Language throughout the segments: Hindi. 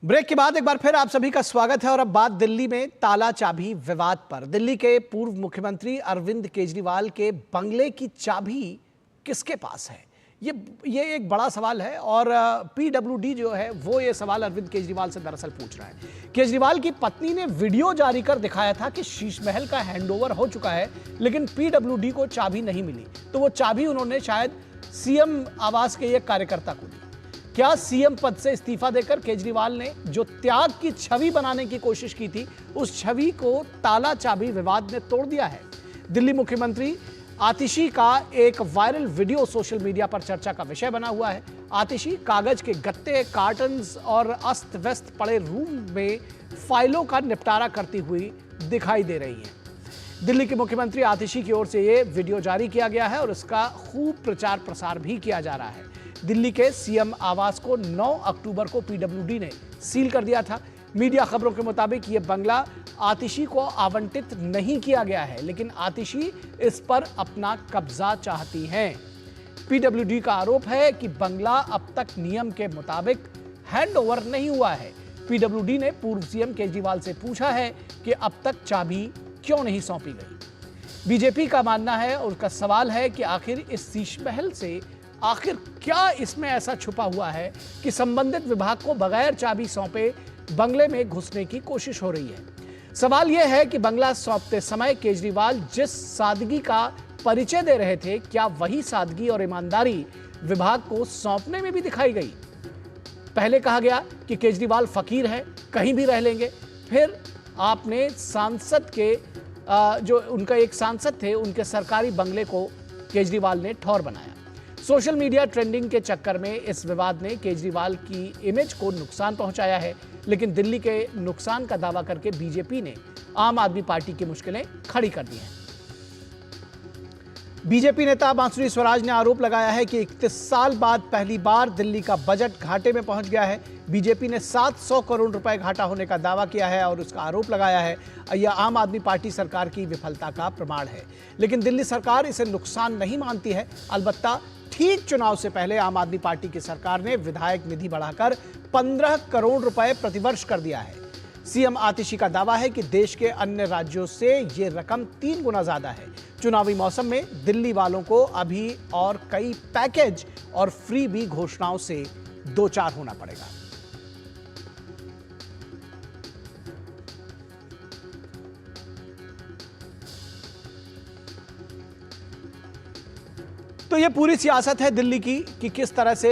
ब्रेक के बाद एक बार फिर आप सभी का स्वागत है और अब बात दिल्ली में ताला चाबी विवाद पर। दिल्ली के पूर्व मुख्यमंत्री अरविंद केजरीवाल के बंगले की चाबी किसके पास है, ये एक बड़ा सवाल है और पीडब्ल्यूडी जो है वो ये सवाल अरविंद केजरीवाल से दरअसल पूछ रहा है। केजरीवाल की पत्नी ने वीडियो जारी कर दिखाया था कि शीश महल का हैंडओवर हो चुका है, लेकिन पीडब्ल्यूडी को चाबी नहीं मिली, तो वो चाबी उन्होंने शायद सीएम आवास के एक कार्यकर्ता को दी। क्या सीएम पद से इस्तीफा देकर केजरीवाल ने जो त्याग की छवि बनाने की कोशिश की थी, उस छवि को ताला चाबी विवाद ने तोड़ दिया है? दिल्ली मुख्यमंत्री आतिशी का एक वायरल वीडियो सोशल मीडिया पर चर्चा का विषय बना हुआ है। आतिशी कागज के गत्ते, कार्टन्स और अस्त व्यस्त पड़े रूम में फाइलों का निपटारा करती हुई दिखाई दे रही हैं। दिल्ली के मुख्यमंत्री आतिशी की ओर से यह वीडियो जारी किया गया है और इसका खूब प्रचार प्रसार भी किया जा रहा है। दिल्ली के सीएम आवास को 9 अक्टूबर को पीडब्ल्यूडी ने सील कर दिया था। मीडिया खबरों के मुताबिक यह बंगला आतिशी को आवंटित नहीं किया गया है, लेकिन आतिशी इस पर अपना कब्जा चाहती हैं। पीडब्ल्यूडी का आरोप है कि बंगला अब तक नियम के मुताबिक हैंडओवर नहीं हुआ है। पीडब्ल्यूडी ने पूर्व सीएम केजरीवाल से पूछा है कि अब तक चाबी क्यों नहीं सौंपी गई। बीजेपी का मानना है और उसका सवाल है कि आखिर इस शीश महल से आखिर क्या इसमें ऐसा छुपा हुआ है कि संबंधित विभाग को बगैर चाबी सौंपे बंगले में घुसने की कोशिश हो रही है। सवाल यह है कि बंगला सौंपते समय केजरीवाल जिस सादगी का परिचय दे रहे थे, क्या वही सादगी और ईमानदारी विभाग को सौंपने में भी दिखाई गई? पहले कहा गया कि केजरीवाल फकीर हैं, कहीं भी रह लेंगे। फिर आपने सांसद के जो उनका एक सांसद थे, उनके सरकारी बंगले को केजरीवाल ने ठौर बनाया। सोशल मीडिया ट्रेंडिंग के चक्कर में इस विवाद ने केजरीवाल की इमेज को नुकसान पहुंचाया है, लेकिन दिल्ली के नुकसान का दावा करके बीजेपी ने आम आदमी पार्टी की मुश्किलें खड़ी कर दी हैं। बीजेपी नेता बांसुरी स्वराज ने आरोप लगाया है कि 31 साल बाद पहली बार दिल्ली का बजट घाटे में पहुंच गया है। बीजेपी ने 700 करोड़ रुपए घाटा होने का दावा किया है और उसका आरोप लगाया है यह आम आदमी पार्टी सरकार की विफलता का प्रमाण है, लेकिन दिल्ली सरकार इसे नुकसान नहीं मानती है। अलबत्ता ठीक चुनाव से पहले आम आदमी पार्टी की सरकार ने विधायक निधि बढ़ाकर 15 करोड़ रुपए प्रतिवर्ष कर दिया है। सीएम आतिशी का दावा है कि देश के अन्य राज्यों से यह रकम 3 गुना ज्यादा है। चुनावी मौसम में दिल्ली वालों को अभी और कई पैकेज और फ्री भी घोषणाओं से दो चार होना पड़ेगा। तो ये पूरी सियासत है दिल्ली की कि किस तरह से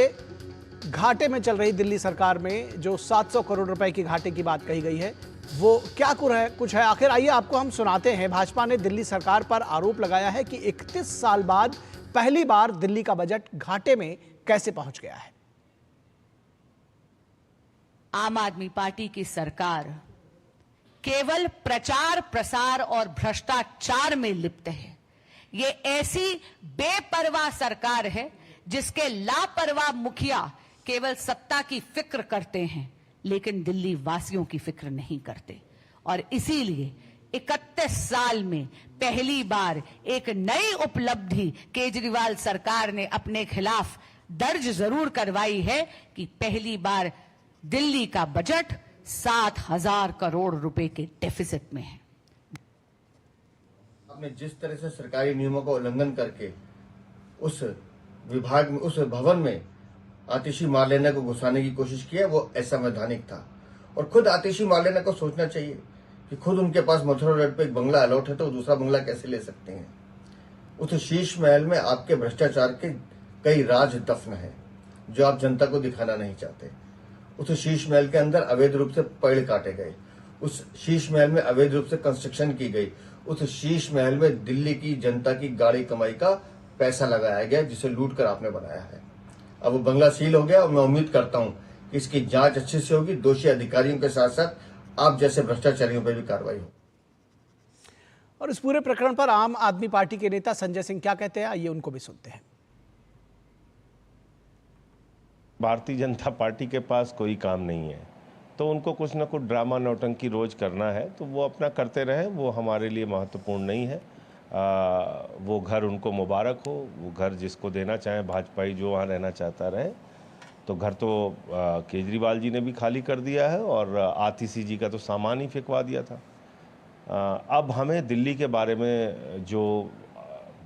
घाटे में चल रही दिल्ली सरकार में जो 700 करोड़ रुपए की घाटे की बात कही गई है वो क्या कुछ है आखिर। आइए आपको हम सुनाते हैं। भाजपा ने दिल्ली सरकार पर आरोप लगाया है कि 31 साल बाद पहली बार दिल्ली का बजट घाटे में कैसे पहुंच गया है। आम आदमी पार्टी की सरकार केवल प्रचार प्रसार और भ्रष्टाचार में लिप्त है। ये ऐसी बेपरवाह सरकार है जिसके लापरवाह मुखिया केवल सत्ता की फिक्र करते हैं, लेकिन दिल्ली वासियों की फिक्र नहीं करते। और इसीलिए 31 साल में पहली बार एक नई उपलब्धि केजरीवाल सरकार ने अपने खिलाफ दर्ज जरूर करवाई है कि पहली बार दिल्ली का बजट 7,000 करोड़ रुपए के डेफिसिट में है। आपने जिस तरह से सरकारी नियमों का उल्लंघन करके उस विभाग में, उस भवन में आतिशी मार्लेना को घुसाने की कोशिश की है, वो असंवैधानिक था। और खुद आतिशी मार्लेना को सोचना चाहिए कि खुद उनके पास मथुरा रोड पे एक बंगला अलॉट है तो दूसरा बंगला कैसे ले सकते हैं। उस शीश महल में आपके भ्रष्टाचार के कई राज दफन है जो आप जनता को दिखाना नहीं चाहते। उस शीश महल के अंदर अवैध रूप से पेड़ काटे गए, उस शीश महल में अवैध रूप से कंस्ट्रक्शन की गई, उस शीश महल में दिल्ली की जनता की गाड़ी कमाई का पैसा लगाया गया जिसे लूट कर आपने बनाया है। अब वो बंगला सील हो गया और मैं उम्मीद करता हूं कि इसकी जांच अच्छे से होगी, दोषी अधिकारियों के साथ साथ आप जैसे भ्रष्टाचारियों पर भी कार्रवाई हो। और इस पूरे प्रकरण पर आम आदमी पार्टी के नेता संजय सिंह क्या कहते हैं, आइए उनको भी सुनते हैं। भारतीय जनता पार्टी के पास कोई काम नहीं है तो उनको कुछ ना कुछ ड्रामा नौटंकी रोज करना है तो वो अपना करते रहें, वो हमारे लिए महत्वपूर्ण नहीं है। वो घर उनको मुबारक हो, वो घर जिसको देना चाहे भाजपाई जो वहाँ रहना चाहता रहे। तो घर तो केजरीवाल जी ने भी खाली कर दिया है और आतिशी जी का तो सामान ही फेंकवा दिया था। अब हमें दिल्ली के बारे में जो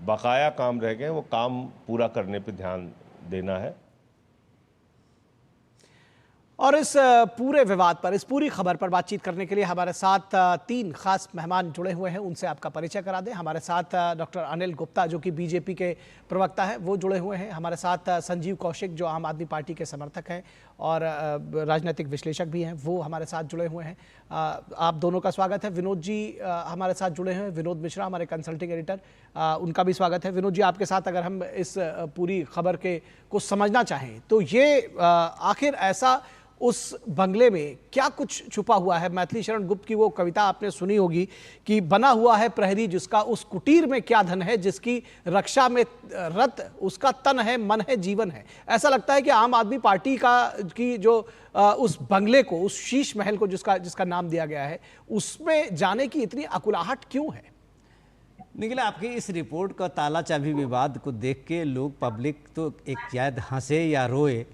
बकाया काम रह गए वो काम पूरा करने पे ध्यान देना है। और इस पूरे विवाद पर, इस पूरी खबर पर बातचीत करने के लिए हमारे साथ 3 खास मेहमान जुड़े हुए हैं। उनसे आपका परिचय करा दें। हमारे साथ डॉक्टर अनिल गुप्ता जो कि बीजेपी के प्रवक्ता हैं, वो जुड़े हुए हैं। हमारे साथ संजीव कौशिक जो आम आदमी पार्टी के समर्थक हैं और राजनीतिक विश्लेषक भी हैं, वो हमारे साथ जुड़े हुए हैं। आप दोनों का स्वागत है। विनोद जी हमारे साथ जुड़े हैं, विनोद मिश्रा हमारे कंसल्टिंग एडिटर, उनका भी स्वागत है। विनोद जी, आपके साथ अगर हम इस पूरी खबर को समझना चाहें तो ये आखिर ऐसा उस बंगले में क्या कुछ छुपा हुआ है? मैथिली शरण गुप्त की वो कविता आपने सुनी होगी कि बना हुआ है प्रहरी जिसका उस कुटीर में क्या धन है, जिसकी रक्षा में रत उसका तन है, मन है, जीवन है। ऐसा लगता है कि आम आदमी पार्टी की जो उस बंगले को, उस शीश महल को जिसका नाम दिया गया है, उसमें जाने की इतनी अकुलाहट क्यों है? निखिल, आपकी इस रिपोर्ट का ताला चाबी विवाद को देख के लोग, पब्लिक तो एक शायद हंसे या रोए,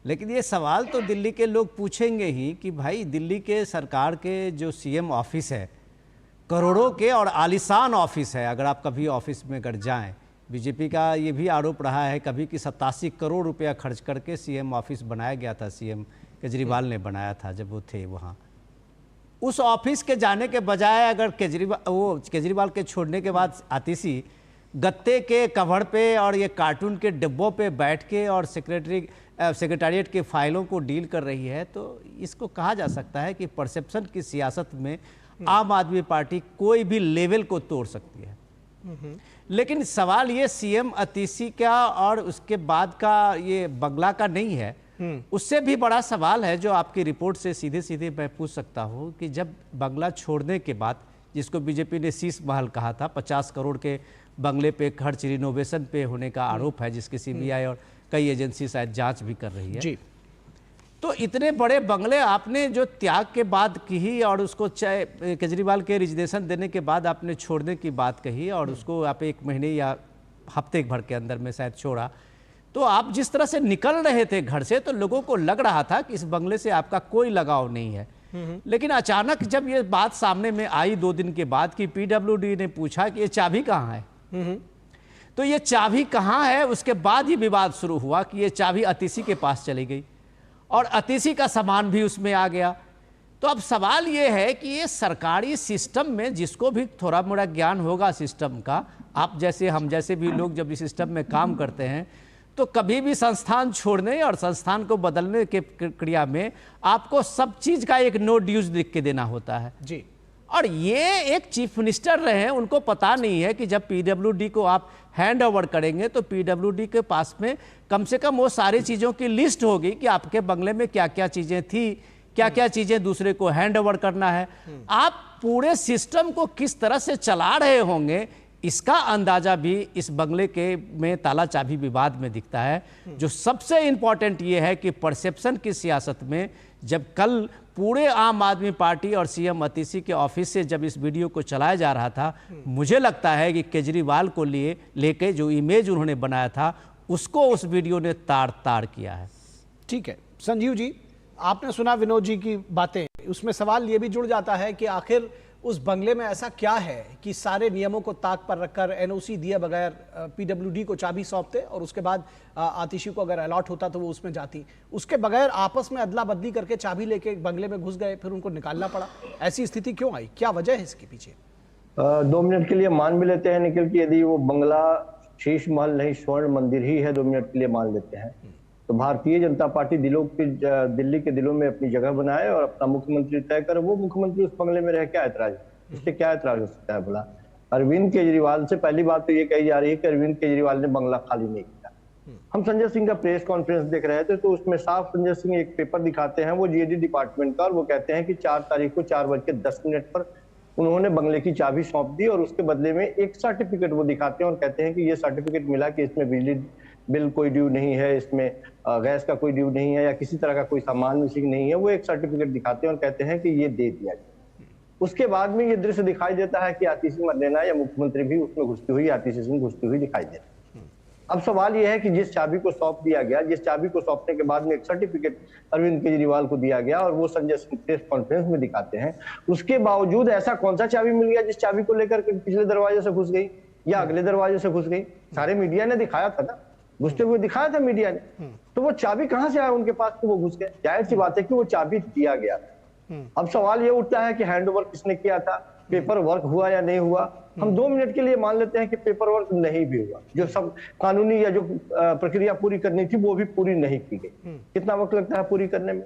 लेकिन ये सवाल तो दिल्ली के लोग पूछेंगे ही कि भाई दिल्ली के सरकार के जो सीएम ऑफिस है, करोड़ों के और आलीशान ऑफिस है। अगर आप कभी ऑफिस में अगर जाएं, बीजेपी का ये भी आरोप रहा है कभी कि 87 करोड़ रुपया खर्च करके सीएम ऑफिस बनाया गया था, सीएम केजरीवाल ने बनाया था जब वो थे वहाँ। उस ऑफिस के जाने के बजाय अगर केजरीवाल के छोड़ने के बाद आतिशी गत्ते के कवर पे और ये कार्टून के डिब्बों पे बैठ के और सेक्रेटेरिएट के फाइलों को डील कर रही है, तो इसको कहा जा सकता है कि परसेप्शन की सियासत में आम आदमी पार्टी कोई भी लेवल को तोड़ सकती है। लेकिन सवाल ये सीएम आतिशी का और उसके बाद का ये बंगला का नहीं है, उससे भी बड़ा सवाल है जो आपकी रिपोर्ट से सीधे सीधे मैं पूछ सकता हूँ कि जब बंगला छोड़ने के बाद, जिसको बीजेपी ने शीश महल कहा था, 50 करोड़ के बंगले पे खर्च रिनोवेशन पे होने का आरोप है, जिसकी सीबीआई और कई एजेंसी शायद जांच भी कर रही है जी। तो इतने बड़े बंगले आपने जो त्याग के बाद कही और उसको केजरीवाल के रिजर्वेशन देने के बाद आपने छोड़ने की बात कही और उसको आप 1 महीने या हफ्ते भर के अंदर में शायद छोड़ा, तो आप जिस तरह से निकल रहे थे घर से तो लोगों को लग रहा था कि इस बंगले से आपका कोई लगाव नहीं है। लेकिन अचानक जब ये बात सामने में आई 2 दिन के बाद कि पीडब्ल्यूडी ने पूछा कि ये चाबी कहाँ है, तो ये चाबी कहाँ है, उसके बाद ही विवाद शुरू हुआ कि ये चाबी आतिशी के पास चली गई और आतिशी का सामान भी उसमें आ गया। तो अब सवाल ये है कि ये सरकारी सिस्टम में जिसको भी थोड़ा मोड़ा ज्ञान होगा सिस्टम का, आप जैसे हम जैसे भी लोग जब इस सिस्टम में काम करते हैं तो कभी भी संस्थान छोड़ने और संस्थान को बदलने के प्रक्रिया में आपको सब चीज का एक नो ड्यूज लिख के देना होता है जी। और ये एक चीफ मिनिस्टर रहे हैं, उनको पता नहीं है कि जब पीडब्ल्यूडी को आप हैंड ओवर करेंगे तो पीडब्ल्यूडी के पास में कम से कम वो सारी चीज़ों की लिस्ट होगी कि आपके बंगले में क्या क्या चीज़ें थी, क्या क्या चीज़ें दूसरे को हैंड ओवर करना है। आप पूरे सिस्टम को किस तरह से चला रहे होंगे, इसका अंदाजा भी इस बंगले के में ताला चाबी विवाद में दिखता है। जो सबसे इंपॉर्टेंट ये है कि परसेप्शन की सियासत में जब कल पूरे आम आदमी पार्टी और सीएम आतिशी के ऑफिस से जब इस वीडियो को चलाया जा रहा था, मुझे लगता है कि केजरीवाल को लेके जो इमेज उन्होंने बनाया था उसको उस वीडियो ने तार किया है। ठीक है संजीव जी, आपने सुना विनोद जी की बातें, उसमें सवाल ये भी जुड़ जाता है कि आखिर उस बंगले में ऐसा क्या है कि सारे नियमों को ताक पर रखकर एनओसी दिए बगैर पीडब्ल्यूडी को चाबी सौंपते और उसके बाद आतिशी को अगर अलॉट होता तो वो उसमें जाती, उसके बगैर आपस में अदला बदली करके चाबी लेके बंगले में घुस गए, फिर उनको निकालना पड़ा। ऐसी स्थिति क्यों आई, क्या वजह है इसके पीछे? 2 मिनट के लिए मान भी लेते हैं निखिल कि यदि वो बंगला शीश महल नहीं स्वर्ण मंदिर ही है, 2 मिनट के लिए मान लेते हैं, तो भारतीय जनता पार्टी दिल्ली के दिलों में अपनी जगह बनाए और अपना मुख्यमंत्री तय करे। वो मुख्यमंत्री उस बंगले में रह क्या ऐतराज, इससे क्या ऐतराज हो सकता है भला? अरविंद केजरीवाल से पहली बात तो ये कही जा रही है कि अरविंद केजरीवाल ने बंगला खाली नहीं किया। हम संजय सिंह का प्रेस कॉन्फ्रेंस देख रहे थे तो उसमें साफ संजय सिंह एक पेपर दिखाते हैं, वो जीएडी डिपार्टमेंट का, और वो कहते हैं कि 4 तारीख को 4:10 पर उन्होंने बंगले की चाबी सौंप दी और उसके बदले में एक सर्टिफिकेट वो दिखाते हैं और कहते हैं कि ये सर्टिफिकेट मिला कि इसमें बिजली बिल कोई ड्यू नहीं है, इसमें गैस का कोई ड्यू नहीं है या किसी तरह का कोई सामान मिसिंग नहीं है। वो एक सर्टिफिकेट दिखाते हैं और कहते हैं कि ये दे दिया जाए। उसके बाद में ये दृश्य दिखाई देता है कि आतिशी मर्लेना या मुख्यमंत्री भी उसमें घुसती हुई, आतिशी सिंह घुसती हुई दिखाई देती है। अब सवाल यह है कि जिस चाबी को सौंप दिया गया, जिस चाबी को सौंपने के बाद में एक सर्टिफिकेट अरविंद केजरीवाल को दिया गया और वो संजय सिंह प्रेस कॉन्फ्रेंस में दिखाते हैं, उसके बावजूद ऐसा कौन सा चाबी मिल गया जिस चाबी को लेकर के पिछले दरवाजे से घुस गई या अगले दरवाजे से घुस गई? सारे मीडिया ने दिखाया था ना, घुसते हुए दिखाया था मीडिया ने। तो वो चाबी कहां से आया उनके पास कि वो घुस गए? जाहिर सी बात है कि वो चाबी दिया गया था। अब सवाल ये उठता है कि हैंडओवर किसने किया था, पेपर वर्क हुआ या नहीं हुआ? हम 2 मिनट के लिए मान लेते हैं कि पेपर वर्क नहीं भी हुआ, जो सब कानूनी या जो प्रक्रिया पूरी करनी थी वो भी पूरी नहीं की गई। कितना वक्त लगता है पूरी करने में?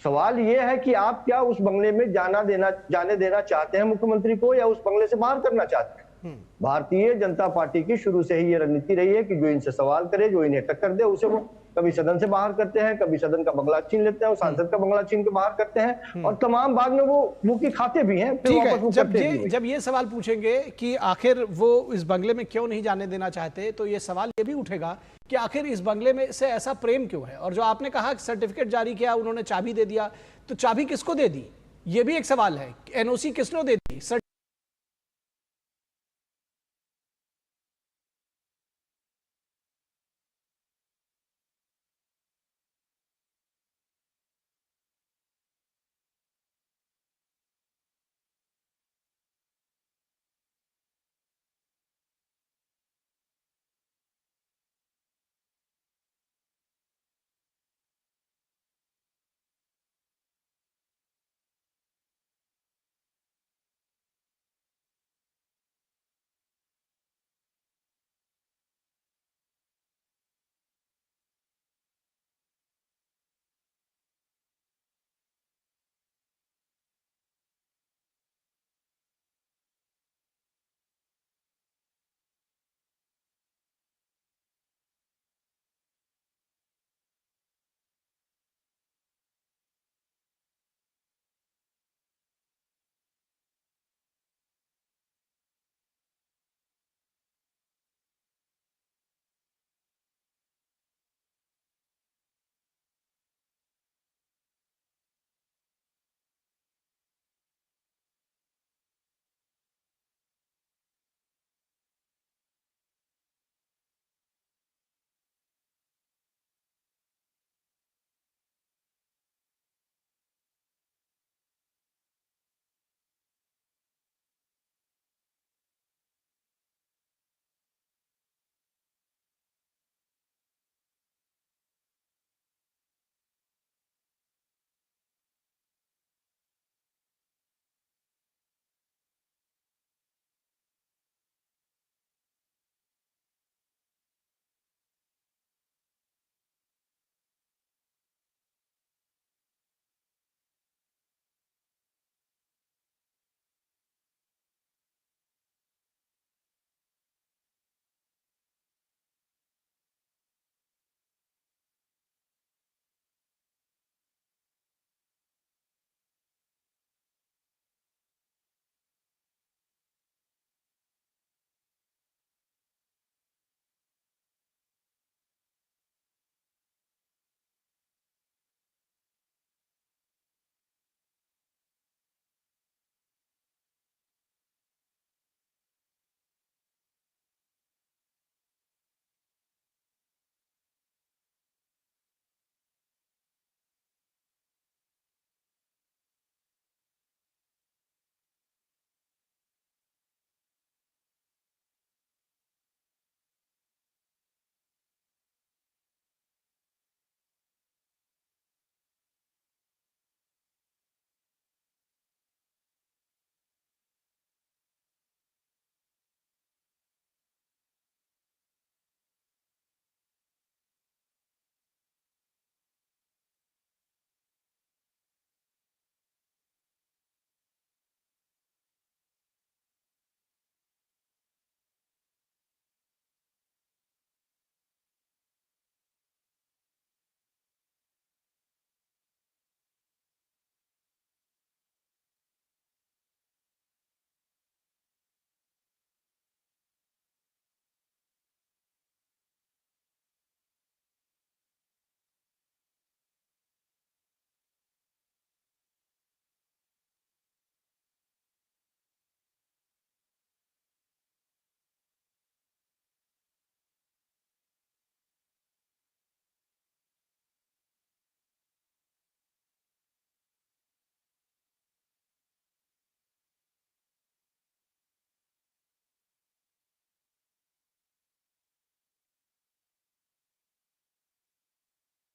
सवाल ये है कि आप क्या उस बंगले में जाने देना चाहते हैं मुख्यमंत्री को, या उस बंगले से बाहर करना चाहते हैं? भारतीय जनता पार्टी की शुरू से ही ये रणनीति रही है कि जो इनसे सवाल करे, जो इन्हें टक्कर दे, उसे वो कभी सदन से बाहर करते हैं, कभी सदन का बंगला छीन लेते हैं, सांसद का बंगला छीन के बाहर करते हैं, और तमाम बाद में वो मुंह की खाते भी हैं, फिर ठीक वापस वो है, करते भी हैं। जब ये सवाल पूछेंगे कि आखिर वो इस बंगले में क्यों नहीं जाने देना चाहते, तो ये सवाल ये भी उठेगा कि आखिर इस बंगले में से ऐसा प्रेम क्यों है? और जो आपने कहा सर्टिफिकेट जारी किया, उन्होंने चाबी दे दिया, तो चाबी किसको दे दी? ये भी एक सवाल है। एनओसी किसने दे दी?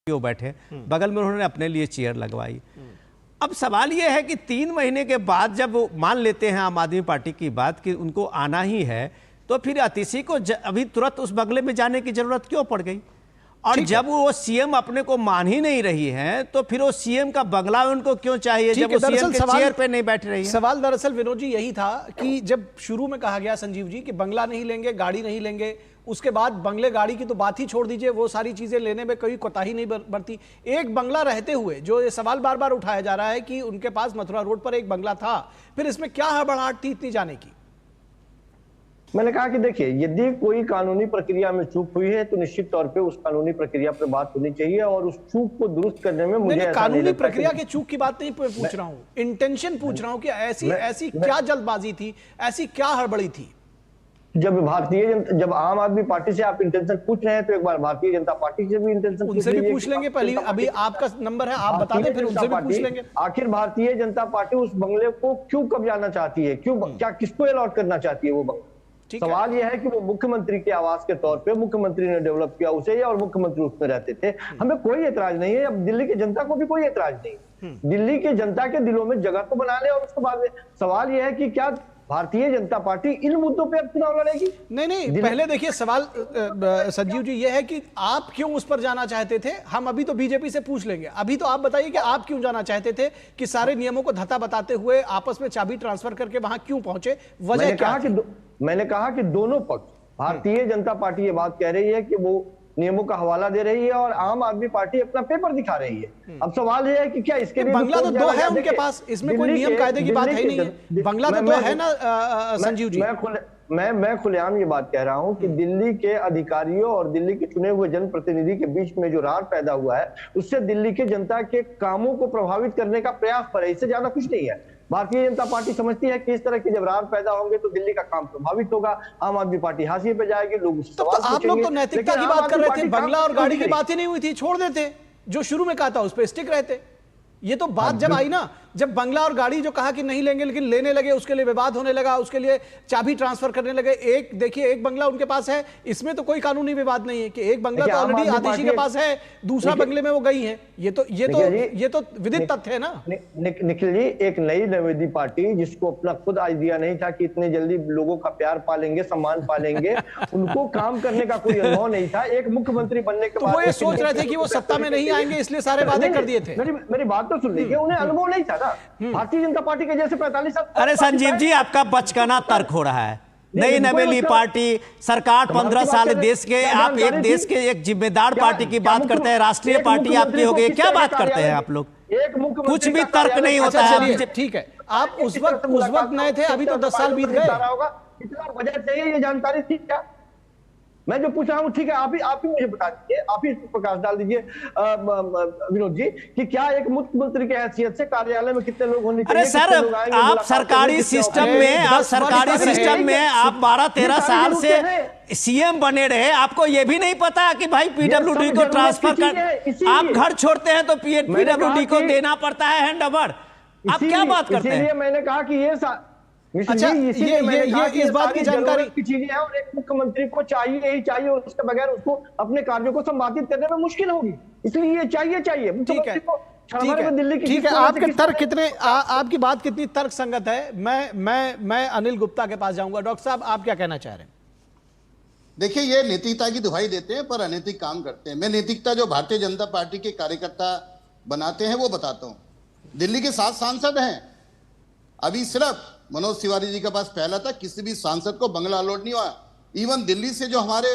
वो बैठे, बगल में उन्होंने अपने लिए चेयर लगवाई। अब सवाल ये है कि 3 महीने के बाद जब वो मान लेते हैं आम आदमी पार्टी की बात कि उनको आना ही है, तो फिर अतिशी को अभी तुरंत उस बंगले में जाने की जरूरत क्यों पड़ गई? और जब वो सीएम अपने को मान ही नहीं रही है, तो फिर वो सीएम का बंगला उनको क्यों चाहिए जब वो सीएम के चेयर पे नहीं बैठ रही है? सवाल दरअसल विनोद जी यही था कि जब शुरू में कहा गया संजीव जी कि बंगला नहीं लेंगे, गाड़ी नहीं लेंगे, उसके बाद बंगले गाड़ी की तो बात ही छोड़ दीजिए, वो सारी चीजें लेने में कोई कोताही नहीं बरती। एक बंगला रहते हुए जो ये सवाल बार बार उठाया जा रहा है कि उनके पास मथुरा रोड पर एक बंगला था, फिर इसमें क्या हड़बड़ाहट थी इतनी जाने की? मैंने कहा कि देखिए, यदि कोई कानूनी प्रक्रिया में चूक हुई है तो निश्चित तौर पे उस कानूनी प्रक्रिया पर बात होनी चाहिए और उस चूक को दुरुस्त करने में मुझे कानूनी प्रक्रिया के चूक की बात नहीं पूछ रहा हूं, इंटेंशन पूछ रहा हूं कि ऐसी क्या जल्दबाजी थी, ऐसी क्या हड़बड़ी थी? जब आम आदमी पार्टी से आप इंटेंशन पूछ रहे हैं तो एक बार भारतीय जनता पार्टी से भी इंटेंशन उनसे भी पूछ लेंगे। पहले अभी आपका नंबर है, आप बता दें, फिर उनसे भी पूछ लेंगे। आखिर भारतीय जनता पार्टी उस बंगले को क्यों कब्जाना चाहती है, क्यों, क्या किसको अलॉट करना चाहती है वो बंगला? सवाल यह है कि वो मुख्यमंत्री के आवास के तौर पे मुख्यमंत्री ने डेवलप किया उसे और मुख्यमंत्री उसमें रहते थे। हमें कोई एतराज नहीं है, अब दिल्ली की जनता को भी कोई एतराज नहीं। दिल्ली की जनता के दिलों में जगह तो बना ले और उसके बाद सवाल यह है कि क्या भारतीय जनता पार्टी इन मुद्दों पे अब चुनाव लड़ेगी? नहीं, पहले देखिए सवाल संजीव जी ये है कि आप क्यों उस पर जाना चाहते थे? हम अभी तो बीजेपी से पूछ लेंगे, अभी तो आप बताइए कि आप क्यों जाना चाहते थे, कि सारे नियमों को धत्ता बताते हुए आपस में चाबी ट्रांसफर करके वहां क्यों पहुंचे, वजह क्या थी? मैंने कहा कि दोनों पक्ष, भारतीय जनता पार्टी ये बात कह रही है कि वो नियमों का हवाला दे रही है और आम आदमी पार्टी अपना पेपर दिखा रही है। अब सवाल यह है कि क्या इसके लिए बंगला तो 2 है उनके पास, इसमें कोई नियम कायदे की बात है ही नहीं है। बंगला तो 2 है ना संजीव जी। मैं खुलेआम ये बात कह रहा हूं कि दिल्ली के अधिकारियों और दिल्ली के चुने हुए जनप्रतिनिधि के बीच में जो रार पैदा हुआ है उससे दिल्ली के जनता के कामों को प्रभावित करने का प्रयास पर है, इससे ज्यादा कुछ नहीं है। भारतीय जनता पार्टी समझती है कि इस तरह के जब रार पैदा होंगे तो दिल्ली का काम प्रभावित होगा, आम आदमी पार्टी हाशिए पे जाएगी, लोग तो आप लोग तो नैतिकता की बात कर रहे थे, बंगला और गाड़ी की बात ही नहीं हुई थी, छोड़ देते, जो शुरू में कहा था उस पर स्टिक रहते। ये तो बात जब आई ना, जब बंगला और गाड़ी जो कहा कि नहीं लेंगे लेकिन लेने लगे, उसके लिए विवाद होने लगा, उसके लिए चाबी ट्रांसफर करने लगे। एक देखिए, एक बंगला उनके पास है, इसमें तो कोई कानूनी विवाद नहीं है कि एक बंगला तो ऑलरेडी आतिशी के पास है, दूसरा बंगले में वो गई है। ये तो विदित तथ्य है ना। निखिल जी, एक नई नवेदी पार्टी जिसको अपना खुद आइडिया नहीं था कि इतने जल्दी लोगों का प्यार पालेंगे, सम्मान पालेंगे, उनको काम करने का कोई अनुभव नहीं था। एक मुख्यमंत्री बनने के बाद वो ये सोच रहे थे कि वो सत्ता में नहीं आएंगे, इसलिए सारे वादे कर दिए थे। मेरी बात तो सुन लीजिए, उन्हें अनुभव नहीं था ना भारतीय जनता पार्टी के जैसे 45 साल। अरे संजीव जी, आपका बचकाना तर्क हो रहा है। नई नवेली पार्टी सरकार 15 साल देश के, आप एक देश के एक जिम्मेदार पार्टी की बात करते हैं, राष्ट्रीय पार्टी आपकी हो गई, क्या बात करते हैं आप लोग? कुछ भी तर्क नहीं होता है। ठीक है, आप उस वक्त नए थे, अभी तो 10 साल बीत गए। इतना बजट चाहिए, ये जानकारी थी क्या? मैं जो पूछ रहा हूँ, ठीक है, आप ही मुझे बता दीजिए, आप ही प्रकाश डाल दीजिए विनोद जी, कि क्या एक मुख्यमंत्री की हैसियत से कार्यालय में कितने लोग होने चाहिए? अरे सर, आप सरकारी सिस्टम में, आप 12-13 साल से सीएम बने रहे, आपको ये भी नहीं पता कि भाई पीडब्ल्यूडी को ट्रांसफर कर, आप घर छोड़ते हैं तो पीडब्ल्यूडी को देना पड़ता है हैंडओवर। आप क्या बात करते हैं? मैंने कहा कि ये अच्छा, ये इस बात की जानकारी की चीजें हैं और एक मुख्यमंत्री को चाहिए ही चाहिए, उसके बगैर उसको अपने कार्यों को संपादित करने में मुश्किल होगी, इसलिए ये चाहिए। ठीक है, आपके तर्क कितने, आपकी बात कितनी तर्क संगत है? मैं अनिल गुप्ता के पास जाऊंगा। डॉक्टर साहब, आप क्या कहना चाह रहे हैं? देखिए, ये नैतिकता की दुहाई देते हैं पर अनैतिक काम करते हैं। मैं नैतिकता जो भारतीय जनता पार्टी के कार्यकर्ता बनाते हैं वो बताता हूं। दिल्ली के 7 सांसद हैं, अभी सिर्फ मनोज तिवारी जी के पास पहला था, किसी भी सांसद को बंगला अलॉट नहीं हुआ। इवन दिल्ली से जो हमारे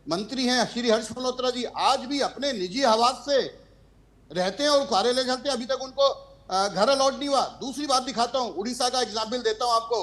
मंत्री हैं श्री हर्ष मल्होत्रा जी, आज भी अपने निजी आवास से रहते हैं और कार्यालय चलते हैं, अभी तक उनको घर अलॉट नहीं हुआ। दूसरी बात दिखाता हूं, उड़ीसा का एग्जाम्पल देता हूं आपको।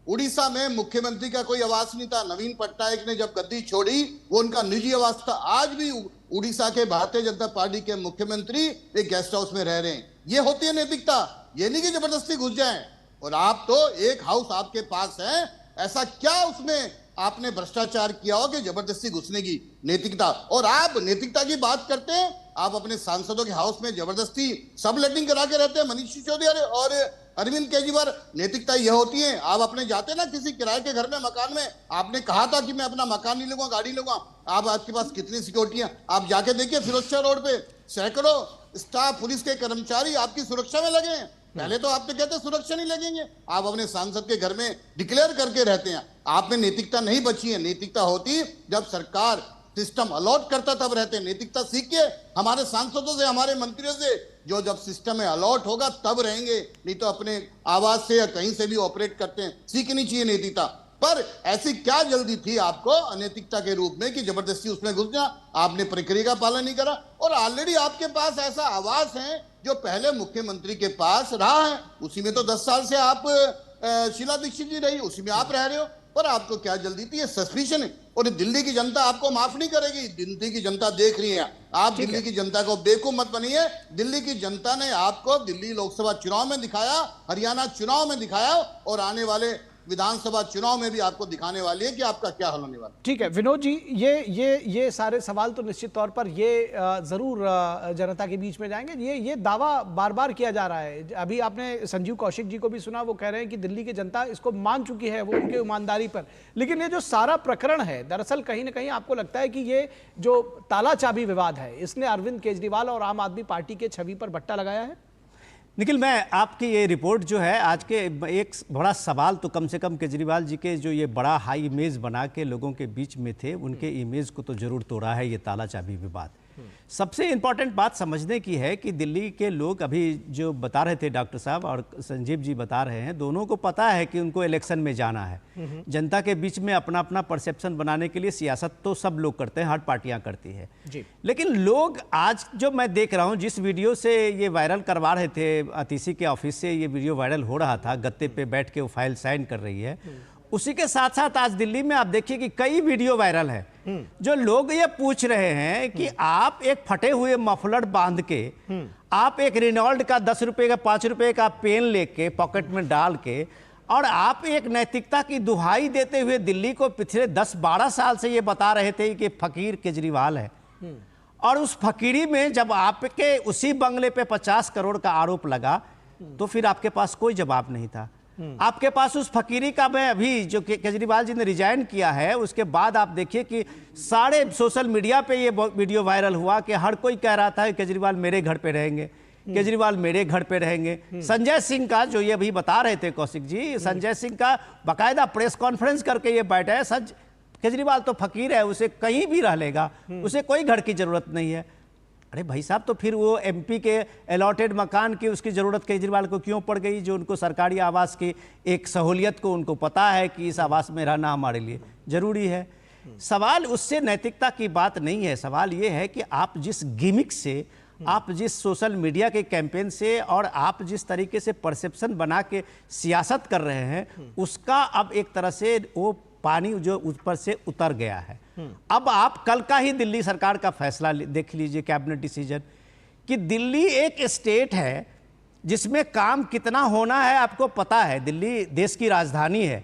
उड़ीसा में मुख्यमंत्री का कोई आवास नहीं था। नवीन पटनायक ने जब गद्दी छोड़ी, वो उनका निजी आवास था। आज भी उड़ीसा के भारतीय जनता पार्टी के मुख्यमंत्री एक गेस्ट हाउस में रह रहे हैं। ये होती है नैतिकता, ये नहीं कि जबरदस्ती घुस जाए। और आप तो एक हाउस आपके पास है, ऐसा क्या उसमें आपने भ्रष्टाचार किया हो कि जबरदस्ती घुसने की नैतिकता, और आप नैतिकता की बात करते हैं, आप अपने सांसदों के हाउस में जबरदस्ती सब लेटिंग करा के रहते हैं। मनीष सिसोदिया और अरविंद केजरीवाल, नैतिकता यह होती है, आप अपने जाते हैं ना किसी किराए के घर में, मकान में, आपने कहा था कि मैं अपना मकान नहीं लूंगा, गाड़ी लूंगा, आप आपके पास कितनी सिक्योरिटियां, आप जाके देखिए फिरोजशाह रोड पे सैकड़ों स्टाफ पुलिस के कर्मचारी आपकी सुरक्षा में लगे हैं। पहले तो आप तो कहते सुरक्षा नहीं लगेंगे, आप अपने सांसद के घर में डिक्लेयर करके रहते हैं। आप में नैतिकता नहीं बची है। नैतिकता होती जब सरकार सिस्टम अलॉट करता तब रहते हैं। नैतिकता सीखिए हमारे सांसदों से, हमारे मंत्रियों से, जो जब सिस्टम में अलॉट होगा तब रहेंगे, नहीं तो अपने आवाज से या कहीं से भी ऑपरेट करते हैं। सीखनी चाहिए नैतिकता। पर ऐसी क्या जल्दी थी आपको अनैतिकता के रूप में कि जबरदस्ती उसमें घुस गया? आपने प्रक्रिया का पालन नहीं करा, और ऑलरेडी आपके पास ऐसा आवास है जो पहले मुख्यमंत्री के पास रहा है, उसी में तो 10 साल से आप शीला दीक्षित जी रही, उसी में आप रह रहे हो। पर आपको क्या जल्दी थी? ये सस्पिशन है, और दिल्ली की जनता आपको माफ नहीं करेगी। दिल्ली की जनता देख रही है, आप दिल्ली की जनता को बेवकूफ मत बनिए। दिल्ली की जनता ने आपको दिल्ली लोकसभा चुनाव में दिखाया, हरियाणा चुनाव में दिखाया, और आने वाले विधानसभा चुनाव में भी आपको दिखाने वाली है कि आपका क्या हल होने वाला। ठीक है विनोद जी, ये सारे सवाल तो निश्चित तौर पर ये जरूर जनता के बीच में जाएंगे। ये दावा बार बार किया जा रहा है। अभी आपने संजीव कौशिक जी को भी सुना, वो कह रहे हैं कि दिल्ली की जनता इसको मान चुकी है, वो उनके ईमानदारी पर। लेकिन ये जो सारा प्रकरण है, दरअसल कहीं ना कहीं आपको लगता है कि ये जो ताला चाबी विवाद है, इसने अरविंद केजरीवाल और आम आदमी पार्टी के छवि पर बट्टा लगाया है? निखिल, मैं आपकी ये रिपोर्ट जो है आज के एक बड़ा सवाल तो कम से कम केजरीवाल जी के जो ये बड़ा हाई इमेज बना के लोगों के बीच में थे, उनके इमेज को तो जरूर तोड़ा है ये ताला चाबी विवाद। सबसे इंपॉर्टेंट बात समझने की है कि दिल्ली के लोग, अभी जो बता रहे थे डॉक्टर साहब और संजीव जी बता रहे हैं, दोनों को पता है कि उनको इलेक्शन में जाना है। जनता के बीच में अपना अपना परसेप्शन बनाने के लिए सियासत तो सब लोग करते हैं, हर पार्टियां करती है जी। लेकिन लोग आज जो मैं देख रहा हूं, जिस वीडियो से ये वायरल करवा रहे थे, अतिशी के ऑफिस से ये वीडियो वायरल हो रहा था, गत्ते पे बैठ के वो फाइल साइन कर रही है, उसी के साथ साथ आज दिल्ली में आप देखिए कि कई वीडियो वायरल है जो लोग ये पूछ रहे हैं कि आप एक फटे हुए मफलर बांध के, आप एक रेनॉल्ड का 10 रुपए का 5 रुपए का पेन लेके पॉकेट में डाल के, और आप एक नैतिकता की दुहाई देते हुए दिल्ली को पिछले 10-12 साल से ये बता रहे थे कि फकीर केजरीवाल है। और उस फकीरी में जब आपके उसी बंगले पे 50 करोड़ का आरोप लगा तो फिर आपके पास कोई जवाब नहीं था। आपके पास उस फकीरी का, मैं अभी जो केजरीवाल जी ने रिजाइन किया है उसके बाद आप देखिए कि सारे सोशल मीडिया पे ये वीडियो वायरल हुआ कि हर कोई कह रहा था कि केजरीवाल मेरे घर पे रहेंगे, केजरीवाल मेरे घर पे रहेंगे। संजय सिंह का, जो ये अभी बता रहे थे कौशिक जी, संजय सिंह का बाकायदा प्रेस कॉन्फ्रेंस करके ये बैठा है, केजरीवाल तो फकीर है, उसे कहीं भी रह लेगा, उसे कोई घर की जरूरत नहीं है। अरे भाई साहब, तो फिर वो एमपी के अलॉटेड मकान की उसकी ज़रूरत केजरीवाल को क्यों पड़ गई, जो उनको सरकारी आवास की एक सहूलियत को उनको पता है कि इस आवास में रहना हमारे लिए ज़रूरी है। सवाल उससे नैतिकता की बात नहीं है, सवाल ये है कि आप जिस गिमिक से, आप जिस सोशल मीडिया के कैंपेन से, और आप जिस तरीके से परसेप्शन बना के सियासत कर रहे हैं, उसका अब एक तरह से वो पानी जो ऊपर से उतर गया है। अब आप कल का ही दिल्ली सरकार का फैसला देख लीजिए, कैबिनेट डिसीजन, कि दिल्ली एक स्टेट है जिसमें काम कितना होना है आपको पता है। दिल्ली देश की राजधानी है।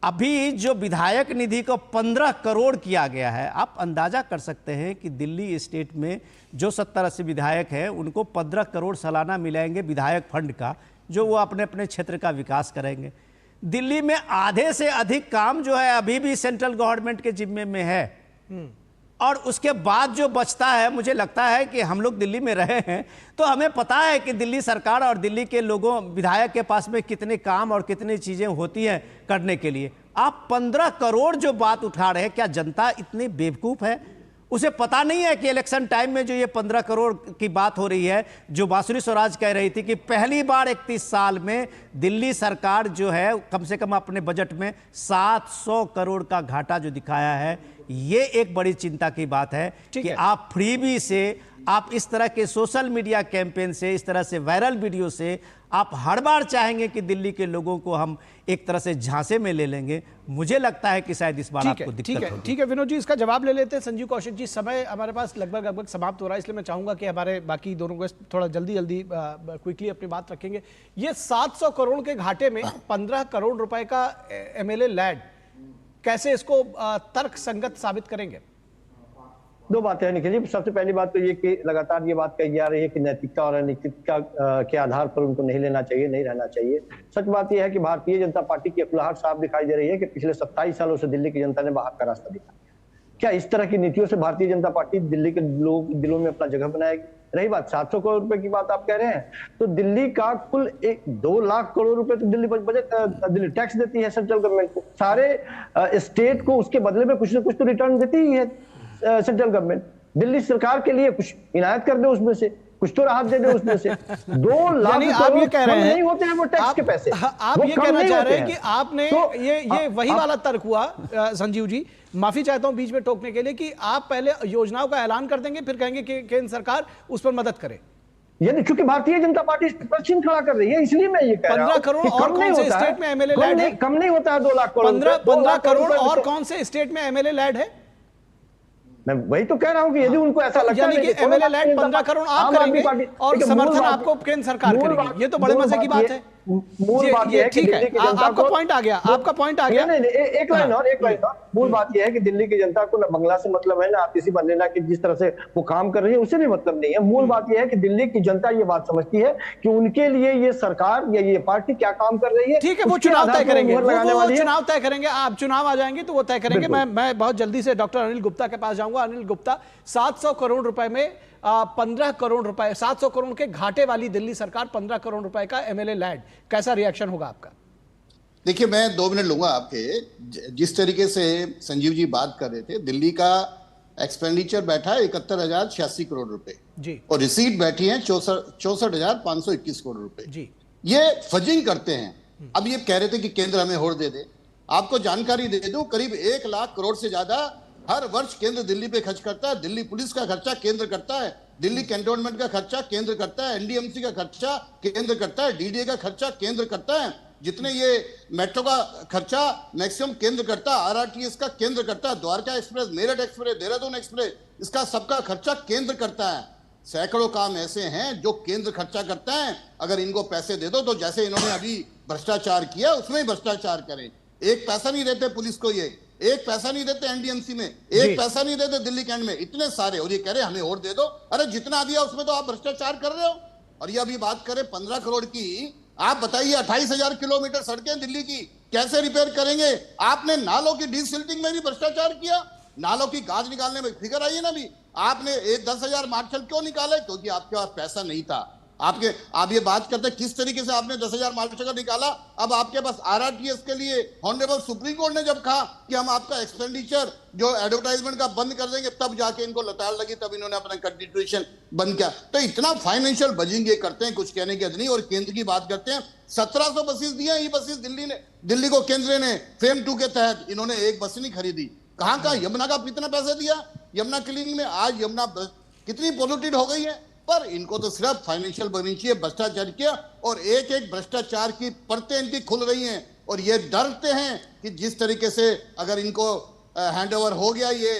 अभी जो विधायक निधि को 15 करोड़ किया गया है, आप अंदाजा कर सकते हैं कि दिल्ली स्टेट में जो 70-80 विधायक हैं उनको 15 करोड़ सालाना मिलेंगे विधायक फंड का, जो वो अपने अपने क्षेत्र का विकास करेंगे। दिल्ली में आधे से अधिक काम जो है अभी भी सेंट्रल गवर्नमेंट के जिम्मे में है, और उसके बाद जो बचता है, मुझे लगता है कि हम लोग दिल्ली में रहे हैं तो हमें पता है कि दिल्ली सरकार और दिल्ली के लोगों, विधायक के पास में कितने काम और कितनी चीजें होती हैं करने के लिए। आप 15 करोड़ जो बात उठा रहे हैं, क्या जनता इतनी बेवकूफ है? उसे पता नहीं है कि इलेक्शन टाइम में जो ये 15 करोड़ की बात हो रही है, जो बांसुरी स्वराज कह रही थी कि पहली बार 31 साल में दिल्ली सरकार जो है कम से कम अपने बजट में 700 करोड़ का घाटा जो दिखाया है, ये एक बड़ी चिंता की बात है कि आप फ्रीबी से, आप इस तरह के सोशल मीडिया कैंपेन से, इस तरह से वायरल वीडियो से आप हर बार चाहेंगे कि दिल्ली के लोगों को हम एक तरह से झांसे में ले लेंगे। मुझे लगता है कि शायद इस बार आपको दिक्कत होगी। ठीक है विनोद जी, इसका जवाब ले लेते हैं। संजीव कौशिक जी, समय हमारे पास लगभग समाप्त हो रहा है, इसलिए मैं चाहूंगा कि हमारे बाकी दोनों को थोड़ा जल्दी क्विकली अपनी बात रखेंगे। ये 700 करोड़ के घाटे में 15 करोड़ रुपए का एमएलए लैड, कैसे इसको तर्क संगत साबित करेंगे? दो बातें हैं निखिल जी। सबसे पहली बात तो ये कि लगातार ये बात कही जा रही है कि नैतिकता और अनैतिकता के आधार पर उनको नहीं लेना चाहिए, नहीं रहना चाहिए। सच बात यह है कि भारतीय जनता पार्टी की अकुलाहट साफ दिखाई दे रही है कि पिछले 27 सालों से दिल्ली की जनता ने बाहर का रास्ता दिखाया। क्या इस तरह की नीतियों से भारतीय जनता पार्टी दिल्ली के लोगों के दिलों में अपना जगह बनाएगी? रही बात 700 करोड़ रुपए की बात आप कह रहे हैं, तो दिल्ली का कुल 2 लाख करोड़ रुपए तो दिल्ली बजट दिल्ली टैक्स देती है सेंट्रल गवर्नमेंट को। सारे स्टेट को उसके बदले में कुछ ना कुछ तो रिटर्न देती ही है सेंट्रल गवर्नमेंट। दिल्ली सरकार के लिए कुछ इनायत कर दे, उसमें से कुछ तो राहत दे दे उसमें से। 2 लाख आप ये कह रहे हैं नहीं होते हैं वो टैक्स के पैसे। आप ये कहना चाह रहे हैं कि आपने तो ये वही वाला तर्क हुआ संजीव जी, माफी चाहता हूं बीच में टोकने के लिए, कि आप पहले योजनाओं का ऐलान कर देंगे फिर कहेंगे कि केंद्र सरकार उस पर मदद करे। यानी चूंकि भारतीय जनता पार्टी प्रश्न खड़ा कर रही है, इसलिए मैं ये कह रहा हूं 15 करोड़ और कौन से स्टेट में एमएलए लैड है? कम नहीं होता है 2 लाख करोड़। 15 करोड़ और कौन से स्टेट में एमएलए लैड है? मैं वही तो कह रहा हूं कि यदि उनको ऐसा लगता है यानी कि एमएलए लैड 15 करोड़ आप करेंगे और समर्थन आपको केंद्र सरकार करेगी, ये तो बड़े मजे की बात है। मूल बात यह है कि दिल्ली की जनता आपका पॉइंट आ गया, आपका पॉइंट आ गया। नहीं, एक लाइन और। मूल बात यह है कि दिल्ली की जनता को न बंगला से मतलब है, ना आतिशी मरलेना की जिस तरह से वो काम कर रही है उससे भी मतलब नहीं है। मूल बात यह है कि दिल्ली की जनता ये बात समझती है कि उनके लिए ये सरकार या ये पार्टी क्या काम कर रही है। ठीक है, वो चुनाव तय करेंगे, वो चुनाव तय करेंगे। आप चुनाव आ जाएंगे तो वो तय करेंगे। मैं बहुत जल्दी से डॉक्टर अनिल गुप्ता के पास जाऊंगा। अनिल गुप्ता, 700 करोड़ रुपए में 15 करोड़ रुपए, 700 करोड़ के घाटे वाली दिल्ली सरकार 15 करोड़ रुपए का एमएलए लैड, कैसा रिएक्शन होगा आपका? देखिए, मैं 2 मिनट लूंगा आपके। जिस तरीके से संजीव जी बात कर रहे थे, दिल्ली का एक्सपेंडिचर बैठा है 71,086 करोड़ रुपए जी, और रिसीट बैठी है 64,521 करोड़ रुपए जी। ये फजिंग करते हैं। अब ये कह रहे थे कि केंद्र हमें होड़ दे दे। आपको जानकारी दे दूं, करीब 1 लाख करोड़ से ज्यादा हर वर्ष केंद्र दिल्ली पे खर्च करता है। दिल्ली पुलिस का खर्चा केंद्र करता है, दिल्ली कैंटोनमेंट का खर्चा केंद्र करता है, एनडीएमसी का खर्चा केंद्र करता है, डीडीए का खर्चा केंद्र करता है, जितने ये मेट्रो का खर्चा मैक्सिमम केंद्र करता है, आरआरटीएस का केंद्र करता है, Dwarka express, Meerut express, Dehradun express, इसका सबका खर्चा केंद्र करता है। सैकड़ों काम ऐसे हैं जो केंद्र खर्चा करता है। अगर इनको पैसे दे दो तो जैसे इन्होंने अभी भ्रष्टाचार किया उसमें ही भ्रष्टाचार करें। एक पैसा नहीं देते पुलिस को, ये एक पैसा नहीं देते एनडीएमसी में, एक पैसा नहीं देते दिल्ली कैंट में, इतने सारे। और ये कह रहे हमें और दे दो। अरे जितना दिया उसमें तो आप भ्रष्टाचार कर रहे हो। और ये अभी बात करें 15 करोड़ की, आप बताइए 28,000 किलोमीटर सड़कें दिल्ली की कैसे रिपेयर करेंगे? आपने नालों की डीसिल्टिंग में भी भ्रष्टाचार किया, नालों की गाज निकालने में फिगर आई है ना। भी आपने 10,000 मार्शल क्यों निकाले? क्योंकि आपके पास पैसा नहीं था। आप ये बात करते हैं किस तरीके से आपने 10,000 मार्शल का निकाला। अब आपके पास आरआरटीएस के लिए ऑनरेबल सुप्रीम कोर्ट ने जब कहा कि हम आपका एक्सपेंडिचर जो एडवर्टाइजमेंट का बंद कर देंगे, तब जाके इनको लताड़ लगी, तब इन्होंने अपना कंस्टिट्यूशन बंद किया। तो इतना फाइनेंशियल बजिंग ये करते हैं, कुछ कहने की हद नहीं। और केंद्र की बात करते हैं, 1700 बसेस दिए ई बसेस दिल्ली को केंद्र ने फेम 2 के तहत। इन्होंने एक बस नहीं खरीदी। कहां यमुना का कितना पैसा दिया? यमुना क्लीनिंग में आज यमुना कितनी पोल्यूटेड हो गई है। पर इनको तो सिर्फ फाइनेंशियल बनी चाहिए, भ्रष्टाचार किया, और एक एक भ्रष्टाचार की परतें इनकी खुल रही हैं। और ये डरते हैं कि जिस तरीके से अगर इनको हैंडओवर हो गया ये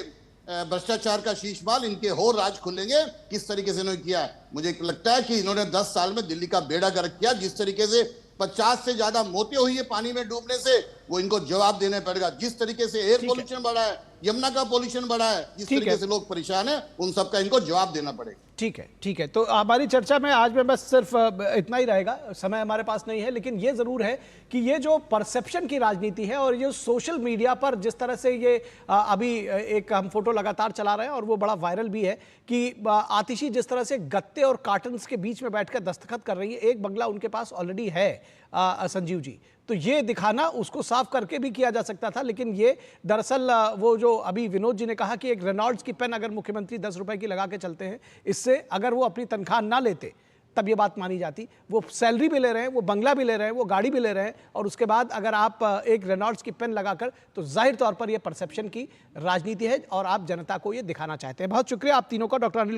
भ्रष्टाचार का शीशमाल, इनके हो राज खुलेंगे। किस तरीके से इन्होंने किया है, मुझे लगता है कि इन्होंने 10 साल में दिल्ली का बेड़ा गर्क किया। जिस तरीके से 50 से ज्यादा मौतें हुई है पानी में डूबने से, वो इनको जवाब देना पड़ेगा। जिस तरीके से एयर पोल्यूशन बढ़ा है, यमुना का पोल्यूशन बढ़ा है, जिस तरीके से लोग परेशान हैं, उन सबका इनको जवाब देना पड़ेगा। ठीक है। तो हमारी चर्चा में आज में बस सिर्फ इतना ही रहेगा, समय हमारे पास नहीं है। लेकिन ये जरूर है कि ये जो परसेप्शन की राजनीति है और ये सोशल मीडिया पर जिस तरह से ये अभी एक हम फोटो लगातार चला रहे हैं और वो बड़ा वायरल भी है कि आतिशी जिस तरह से गत्ते और कार्टन्स के बीच में बैठकर दस्तखत कर रही है। एक बंगला उनके पास ऑलरेडी है संजीव जी, तो ये दिखाना उसको साफ करके भी किया जा सकता था। लेकिन ये दरअसल वो जो अभी विनोद जी ने कहा कि एक रेनॉल्ड्स की पेन अगर मुख्यमंत्री 10 रुपए की लगा के चलते हैं, इससे अगर वो अपनी तनख्वाह ना लेते तब ये बात मानी जाती। वो सैलरी भी ले रहे हैं, वो बंगला भी ले रहे हैं, वो गाड़ी भी ले रहे हैं, और उसके बाद अगर आप एक रेनॉल्ड्स की पेन लगाकर, तो जाहिर तौर पर ये परसेप्शन की राजनीति है और आप जनता को ये दिखाना चाहते हैं। बहुत शुक्रिया आप तीनों का। डॉक्टर अनिल